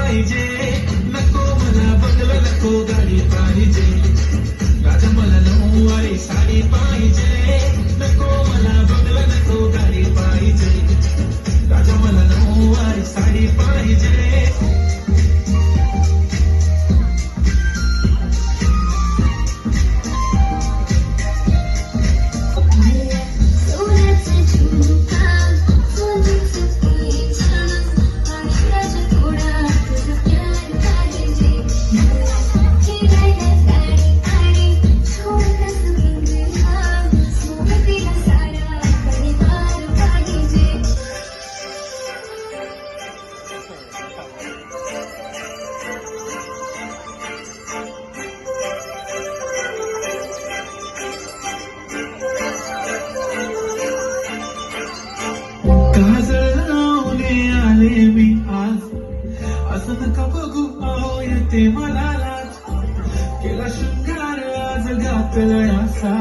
पाहिजे, नको मला बंगला नको गाडी पाहिजे, राजा मला नऊवारी साडी पाहिजे, नको मला बंगला नको गाडी पाहिजे, राजा मला नऊवारी साडी पाहिजे. काजळ लावले आले मी आज, असं नका बघू अहो येते मला लाज, केला शृंगार आज घातलाय असा,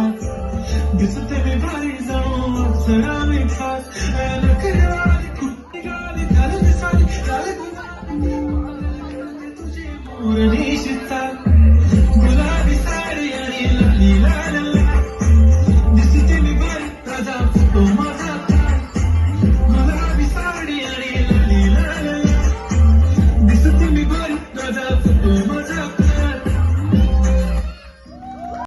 दिसते मी भारी जाऊन अप्सरा मी खास, नखरेवाली कुठे गाली घालून साडी घालून तुझी मोरणी शिता.